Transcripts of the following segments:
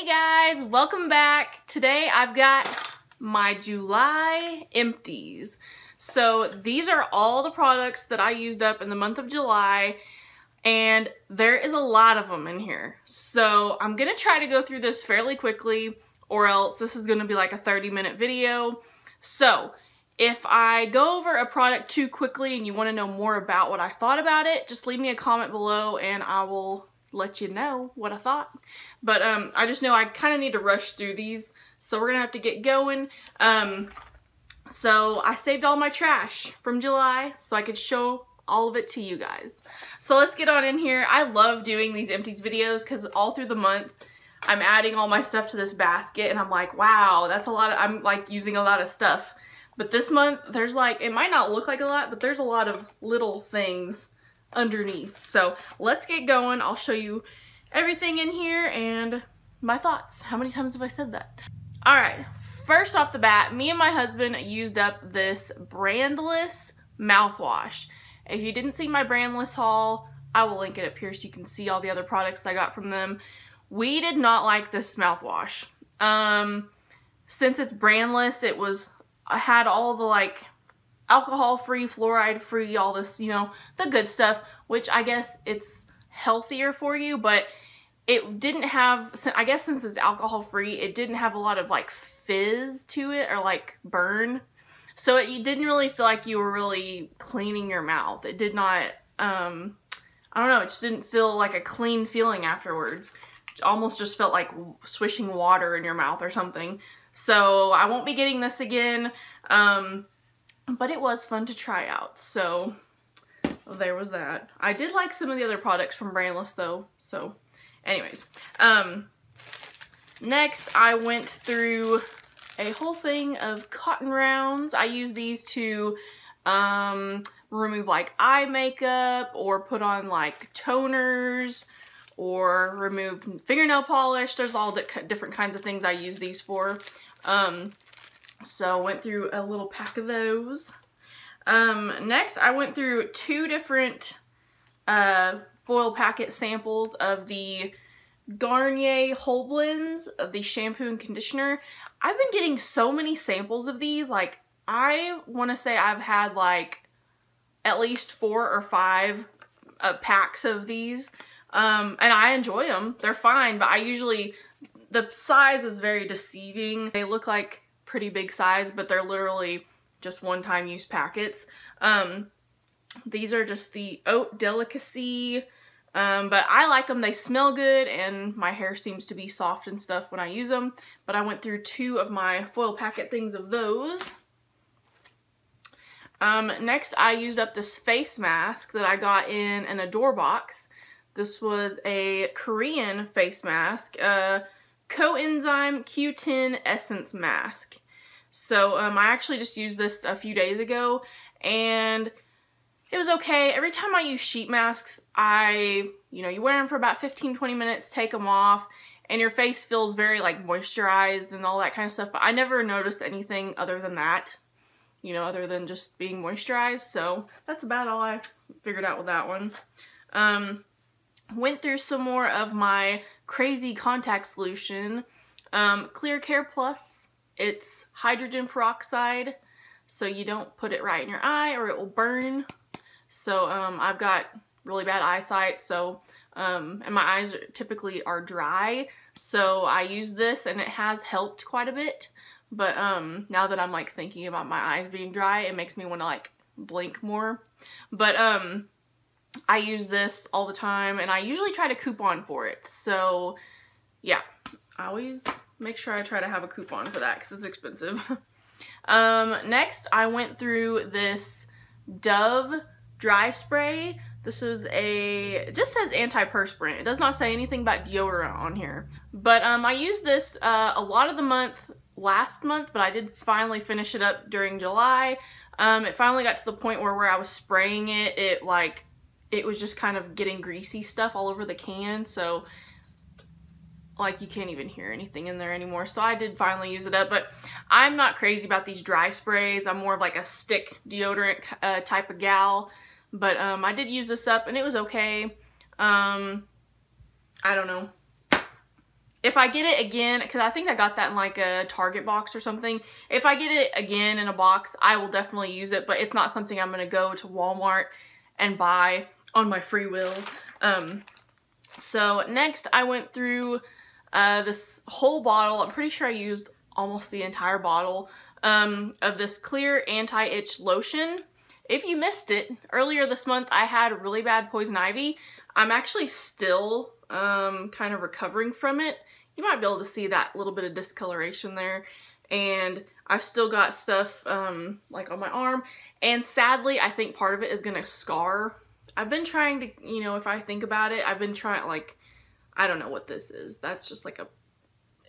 Hey guys, welcome back. Today I've got my July empties. So these are all the products that I used up in the month of July, and there is a lot of them in here. So I'm gonna try to go through this fairly quickly, or else this is gonna be like a 30-minute video. So if I go over a product too quickly and you want to know more about what I thought about it, just leave me a comment below and I will let you know what I thought. But I just know I kind of need to rush through these, so we're gonna have to get going. So I saved all my trash from July so I could show all of it to you guys. So let's get on in here. I love doing these empties videos because all through the month I'm adding all my stuff to this basket and I'm like, wow, that's a lot of, I'm like using a lot of stuff. But this month there's like, it might not look like a lot, but there's a lot of little things underneath. So let's get going. I'll show you everything in here and my thoughts. How many times have I said that? All right, first off the bat, me and my husband used up this brandless mouthwash. If you didn't see my brandless haul, I will link it up here so you can see all the other products I got from them. We did not like this mouthwash. Since it's brandless, I had all the like alcohol-free, fluoride-free, all this, you know, the good stuff, which I guess it's healthier for you, but it didn't have, I guess since it's alcohol-free, it didn't have a lot of like fizz to it or like burn. So you didn't really feel like you were really cleaning your mouth. It did not, I don't know, it just didn't feel like a clean feeling afterwards. It almost just felt like swishing water in your mouth or something. So I won't be getting this again. But it was fun to try out, so there was that. I did like some of the other products from Brandless though, so anyways. Next I went through a whole thing of cotton rounds. I use these to remove like eye makeup or put on like toners or remove fingernail polish. There's all the different kinds of things I use these for. So went through a little pack of those. Next I went through two different foil packet samples of the Garnier Whole Blends of the shampoo and conditioner. I've been getting so many samples of these. Like, I want to say I've had like at least 4 or 5 packs of these. And I enjoy them. They're fine, but the size is very deceiving. They look like pretty big size, but they're literally just one-time use packets. These are just the Oat Delicacy, but I like them. They smell good and my hair seems to be soft and stuff when I use them. But I went through 2 of my foil packet things of those. Next I used up this face mask that I got in an Adore box. This was a Korean face mask, Coenzyme Q10 Essence Mask. So I actually just used this a few days ago and it was okay. Every time I use sheet masks, you wear them for about 15-20 minutes, take them off, and your face feels very like moisturized and all that kind of stuff. But I never noticed anything other than that, other than just being moisturized. So that's about all I figured out with that one. Went through some more of my crazy contact solution, Clear Care Plus. It's hydrogen peroxide, so you don't put it right in your eye or it will burn. So I've got really bad eyesight, so and my eyes typically are dry, so I use this and it has helped quite a bit. But now that I'm like thinking about my eyes being dry, it makes me want to like blink more. But I use this all the time and I usually try to coupon for it. So yeah, I always make sure I try to have a coupon for that because it's expensive. Next I went through this Dove dry spray. This is it just says antiperspirant. It does not say anything about deodorant on here. But I used this a lot of the month last month, but I did finally finish it up during July. It finally got to the point where I was spraying it, it was just kind of getting greasy stuff all over the can, so like you can't even hear anything in there anymore. So I did finally use it up, but I'm not crazy about these dry sprays. I'm more of like a stick deodorant type of gal. But I did use this up and it was okay. I don't know. if I get it again, because I think I got that in like a Target box or something. If I get it again in a box, I will definitely use it, but it's not something I'm going to go to Walmart and buy on my free will. So next I went through this whole bottle. I'm pretty sure I used almost the entire bottle of this clear anti-itch lotion. If you missed it, earlier this month I had really bad poison ivy. I'm actually still kind of recovering from it. You might be able to see that little bit of discoloration there. And I've still got stuff like on my arm. And sadly, I think part of it is going to scar. I've been trying to, you know, if I think about it, I've been trying, like, I don't know what this is. That's just like a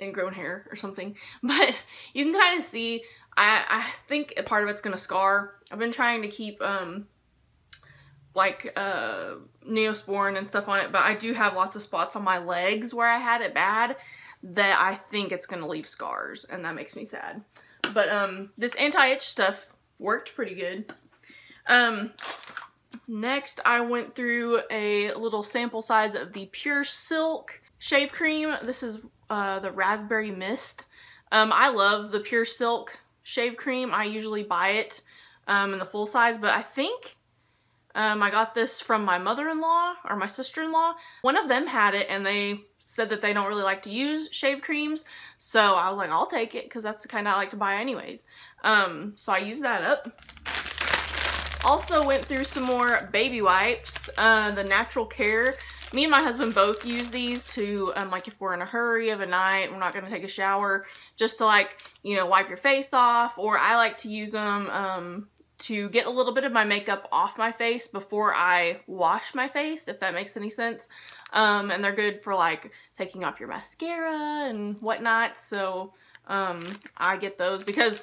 ingrown hair or something. But you can kind of see, I think a part of it's going to scar. I've been trying to keep like Neosporin and stuff on it, but I do have lots of spots on my legs where I had it bad that I think it's gonna leave scars, and that makes me sad. But this anti-itch stuff worked pretty good. Next I went through a little sample size of the Pure Silk shave cream. This is the Raspberry Mist. I love the Pure Silk shave cream. I usually buy it in the full size, but I think I got this from my mother-in-law or my sister-in-law. One of them had it and they said that they don't really like to use shave creams. So I was like, I'll take it because that's the kind I like to buy anyways. So I used that up. Also went through some more baby wipes, the Natural Care. Me and my husband both use these to, like if we're in a hurry of a night, we're not going to take a shower, just to like, you know, wipe your face off. Or I like to use them to get a little bit of my makeup off my face before I wash my face, if that makes any sense. And they're good for like taking off your mascara and whatnot. So I get those because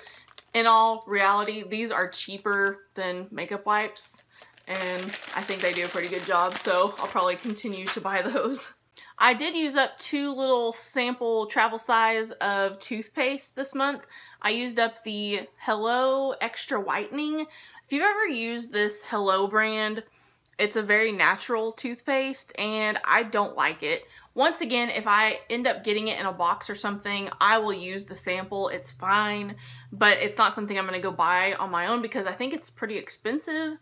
in all reality, these are cheaper than makeup wipes. And I think they do a pretty good job, so I'll probably continue to buy those. I did use up 2 little sample travel size of toothpaste this month. I used up the Hello Extra Whitening. If you've ever used this Hello brand, it's a very natural toothpaste and I don't like it. Once again, if I end up getting it in a box or something, I will use the sample. It's fine, but it's not something I'm going to go buy on my own because I think it's pretty expensive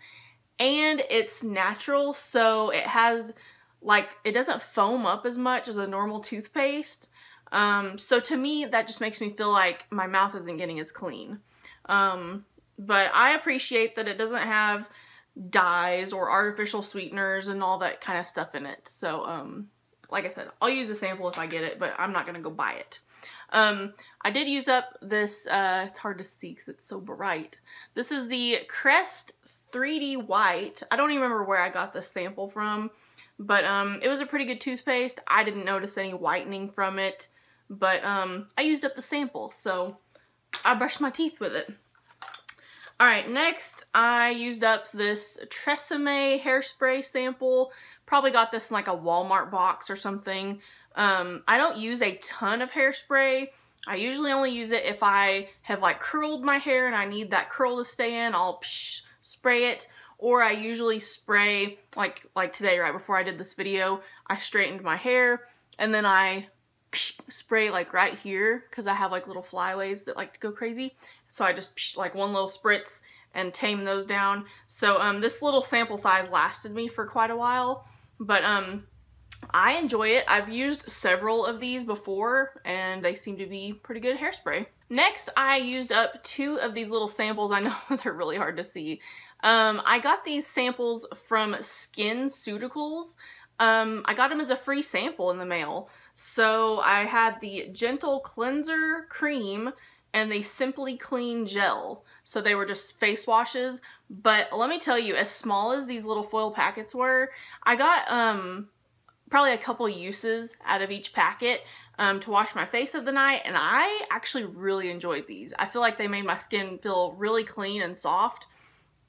and it's natural, so it has like, it doesn't foam up as much as a normal toothpaste. So to me, that just makes me feel like my mouth isn't getting as clean. But I appreciate that it doesn't have dyes or artificial sweeteners and all that kind of stuff in it. So, like I said, I'll use a sample if I get it, but I'm not going to go buy it. I did use up this, it's hard to see because it's so bright. This is the Crest 3D White. I don't even remember where I got this sample from. But it was a pretty good toothpaste. I didn't notice any whitening from it, but I used up the sample, so I brushed my teeth with it. Alright, next I used up this Tresemme hairspray sample. Probably got this in like a Walmart box or something. I don't use a ton of hairspray. I usually only use it if I have like curled my hair and I need that curl to stay in. I'll spray it. Or I usually spray, like today, right before I did this video, I straightened my hair, and then I spray like right here, because I have like little flyaways that like to go crazy. So I just like one little spritz and tame those down. So this little sample size lasted me for quite a while, but I enjoy it. I've used several of these before, and they seem to be pretty good hairspray. Next, I used up 2 of these little samples. I know they're really hard to see. I got these samples from SkinCeuticals. I got them as a free sample in the mail. So I had the Gentle Cleanser Cream and the Simply Clean Gel. So they were just face washes. But let me tell you, as small as these little foil packets were, I got probably a couple uses out of each packet to wash my face of the night, and I actually really enjoyed these. I feel like they made my skin feel really clean and soft,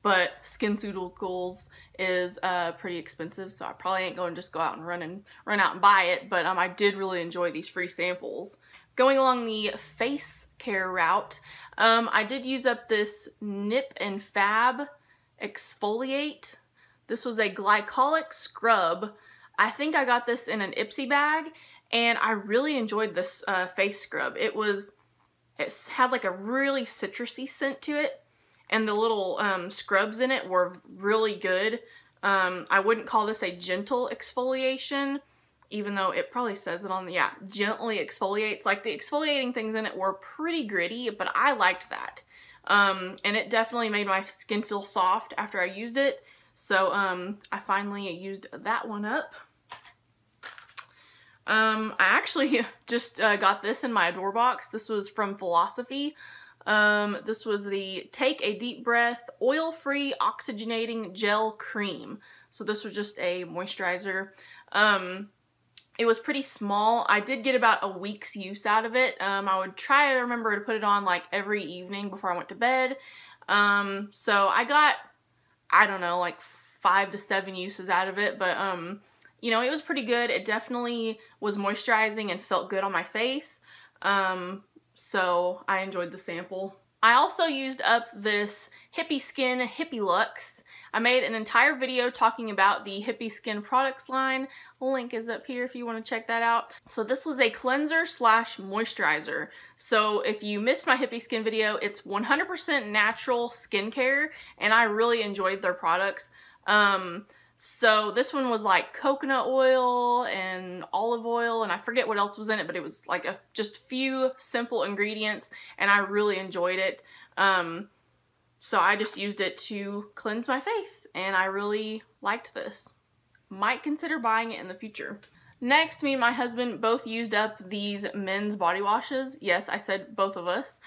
but SkinCeuticals is pretty expensive, so I probably ain't going to just go out and run out and buy it, but I did really enjoy these free samples. Going along the face care route, I did use up this Nip and Fab Exfoliate. This was a glycolic scrub. I think I got this in an Ipsy bag, and I really enjoyed this face scrub. It had like a really citrusy scent to it, and the little scrubs in it were really good. I wouldn't call this a gentle exfoliation, even though it probably says it on the, yeah, gently exfoliates. Like the exfoliating things in it were pretty gritty, but I liked that. And it definitely made my skin feel soft after I used it. So I finally used that one up. I actually just got this in my Adore box. This was from Philosophy. This was the Take a Deep Breath Oil-Free Oxygenating Gel Cream. So this was just a moisturizer. It was pretty small. I did get about a week's use out of it. I would try to remember to put it on like every evening before I went to bed. So I got, I don't know, like 5 to 7 uses out of it, but you know, it was pretty good. It definitely was moisturizing and felt good on my face. So I enjoyed the sample. I also used up this Hippie Skin Hippie Luxe. I made an entire video talking about the Hippie Skin products line. The link is up here if you want to check that out. So this was a cleanser slash moisturizer. So if you missed my Hippie Skin video, it's 100% natural skincare, and I really enjoyed their products. So this one was like coconut oil and olive oil, and I forget what else was in it, but it was like just few simple ingredients, and I really enjoyed it. So I just used it to cleanse my face, and I really liked this. Might consider buying it in the future. Next, me and my husband both used up these men's body washes. Yes, I said both of us.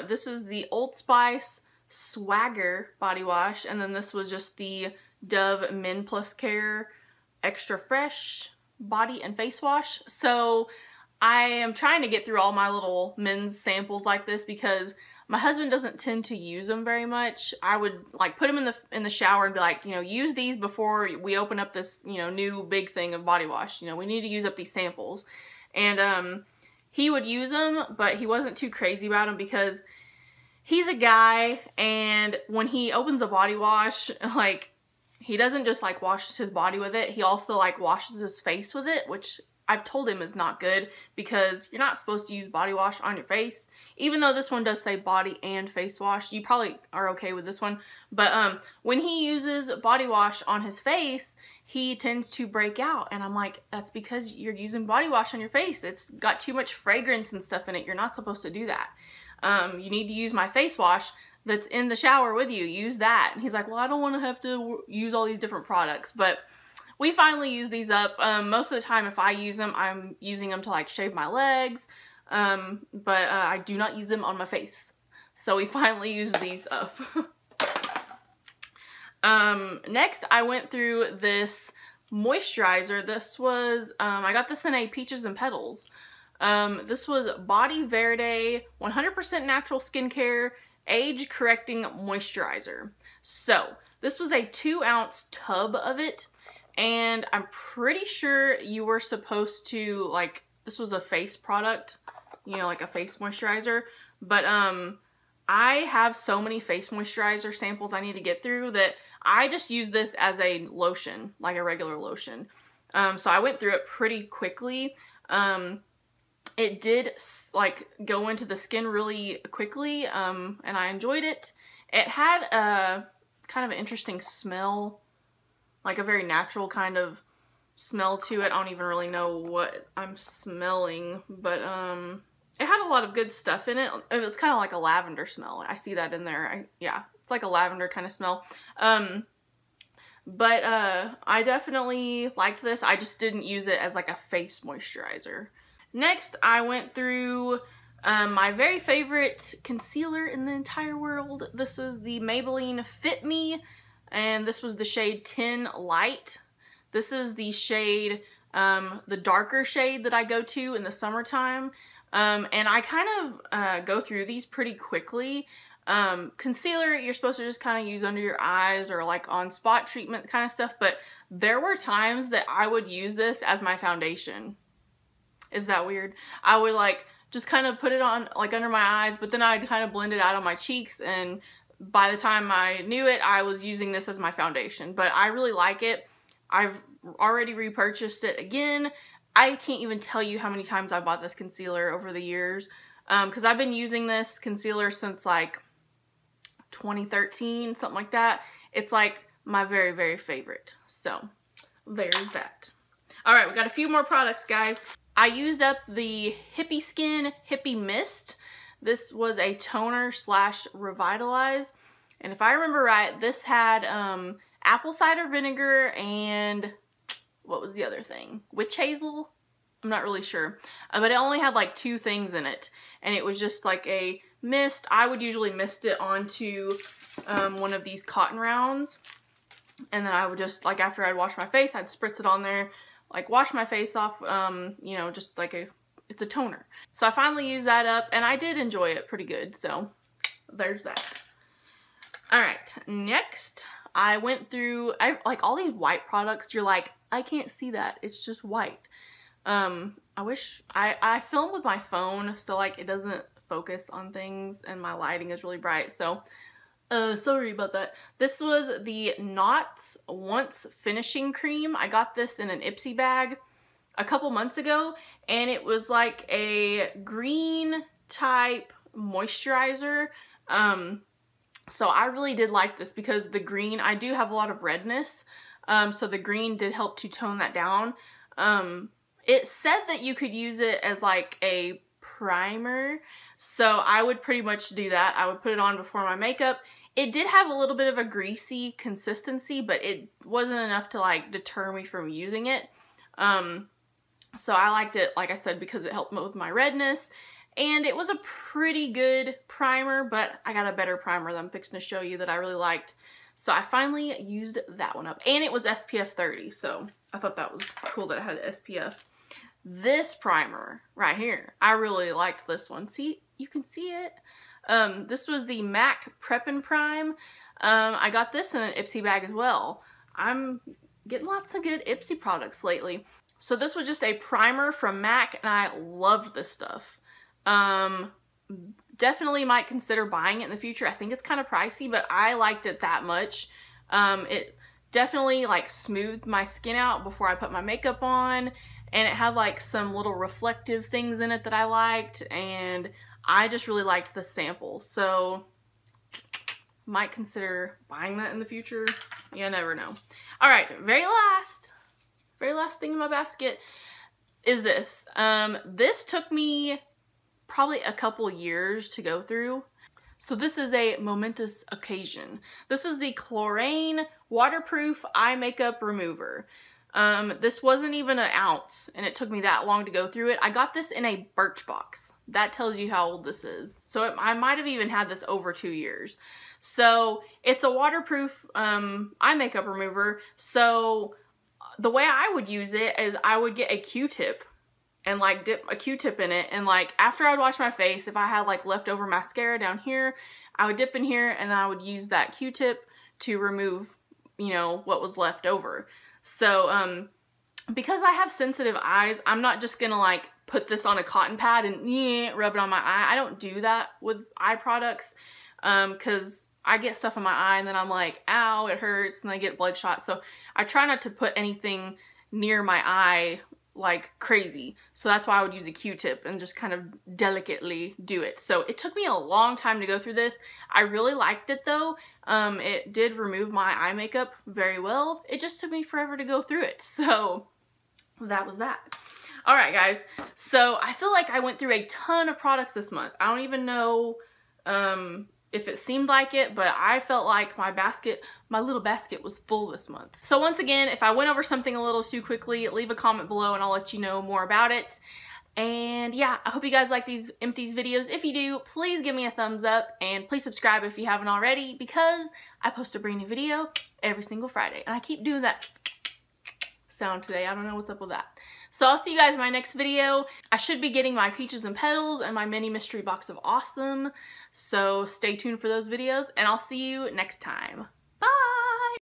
This is the Old Spice Swagger body wash, and then this was just the Dove Men Plus Care Extra Fresh body and face wash. So I am trying to get through all my little men's samples like this because my husband doesn't tend to use them very much. I would like put them in the shower and be like, you know, use these before we open up this, you know, new big thing of body wash. You know, we need to use up these samples. And he would use them, but he wasn't too crazy about them because he's a guy, and when he opens a body wash, like, he doesn't just like wash his body with it, he also like washes his face with it, which I've told him is not good because you're not supposed to use body wash on your face. Even though this one does say body and face wash, you probably are okay with this one. But when he uses body wash on his face, he tends to break out. And I'm like, that's because you're using body wash on your face. It's got too much fragrance and stuff in it. You're not supposed to do that. You need to use my face wash that's in the shower with you. Use that. And he's like, well, I don't want to have to use all these different products. But we finally use these up. Most of the time if I use them, I'm using them to like shave my legs. But I do not use them on my face. So we finally used these up. Next I went through this moisturizer. This was, I got this in a Peaches and Petals. This was Body Verde 100% natural skincare age correcting moisturizer. So this was a 2-ounce tub of it, and I'm pretty sure you were supposed to, like, this was a face product, you know, like a face moisturizer, but I have so many face moisturizer samples I need to get through that I just use this as a lotion, like a regular lotion. So I went through it pretty quickly. It did like go into the skin really quickly, and I enjoyed it. It had a kind of an interesting smell, like a very natural kind of smell to it. I don't even really know what I'm smelling, but it had a lot of good stuff in it. It's kind of like a lavender smell. I see that in there. Yeah, it's like a lavender kind of smell. But I definitely liked this. I just didn't use it as like a face moisturizer. Next, I went through my very favorite concealer in the entire world. This is the Maybelline Fit Me, and this was the shade 10 Light. This is the shade, the darker shade that I go to in the summertime. And I kind of go through these pretty quickly. Concealer, you're supposed to just kind of use under your eyes or like on spot treatment kind of stuff, but there were times that I would use this as my foundation. Is that weird? I would like just kind of put it on like under my eyes, but then I'd kind of blend it out on my cheeks, and by the time I knew it, I was using this as my foundation. But I really like it. I've already repurchased it again. I can't even tell you how many times I bought this concealer over the years, because I've been using this concealer since like 2013, something like that. It's like my very, very favorite. So there's that. All right, we got a few more products, guys. I used up the Hippie Skin Hippie Mist. This was a toner slash revitalize. And if I remember right, this had apple cider vinegar and what was the other thing? Witch hazel? I'm not really sure. But it only had like 2 things in it. And it was just like a mist. I would usually mist it onto one of these cotton rounds. And then I would just, like after I'd wash my face, I'd spritz it on there. Like wash my face off, you know, just like it's a toner. So I finally used that up and I did enjoy it pretty good. So there's that. All right, next I went through, like all these white products, you're like, I can't see that. It's just white. I wish, I film with my phone, so like it doesn't focus on things and my lighting is really bright. So, sorry about that. This was the Knots Once Finishing Cream. I got this in an Ipsy bag a couple months ago, and it was like a green type moisturizer. So I really did like this because the green, I do have a lot of redness, so the green did help to tone that down. It said that you could use it as like a primer, so I would pretty much do that. I would put it on before my makeup. It did have a little bit of a greasy consistency, but it wasn't enough to like deter me from using it. So I liked it, like I said, because it helped with my redness. And it was a pretty good primer, but I got a better primer that I'm fixing to show you that I really liked. So I finally used that one up. And it was SPF 30, so I thought that was cool that it had SPF. This primer right here, I really liked this one. See, you can see it. This was the MAC Prep and Prime. I got this in an Ipsy bag as well. I'm getting lots of good Ipsy products lately. So this was just a primer from MAC, and I loved this stuff. Definitely might consider buying it in the future. I think it's kind of pricey, but I liked it that much. It definitely like smoothed my skin out before I put my makeup on, and it had like some little reflective things in it that I liked, and I just really liked the sample. So might consider buying that in the future. You never know. All right, very last thing in my basket is this. This took me probably a couple years to go through. So this is a momentous occasion. This is the Chlorane Waterproof Eye Makeup Remover. This wasn't even an ounce, and it took me that long to go through it. I got this in a Birchbox. That tells you how old this is. So I might have even had this over 2 years. So it's a waterproof eye makeup remover. So the way I would use it is I would get a Q-tip and like dip a Q-tip in it, and like after I'd wash my face, if I had like leftover mascara down here, I would dip in here and I would use that Q-tip to remove, you know, what was left over. So because I have sensitive eyes, I'm not just gonna like put this on a cotton pad and rub it on my eye. I don't do that with eye products because I get stuff in my eye and then I'm like, ow, it hurts, and I get bloodshot. So I try not to put anything near my eye like crazy. So that's why I would use a Q-tip and just kind of delicately do it. So it took me a long time to go through this. I really liked it though. It did remove my eye makeup very well. It just took me forever to go through it. So that was that. All right, guys. So I feel like I went through a ton of products this month. I don't even know if it seemed like it, but I felt like my little basket was full this month. So once again, if I went over something a little too quickly, leave a comment below and I'll let you know more about it. And yeah, I hope you guys like these empties videos. If you do, please give me a thumbs up and please subscribe if you haven't already, because I post a brand new video every single Friday. And I keep doing that sound today. I don't know what's up with that. So I'll see you guys in my next video. I should be getting my Peaches and Petals and my mini mystery box of awesome. So stay tuned for those videos and I'll see you next time.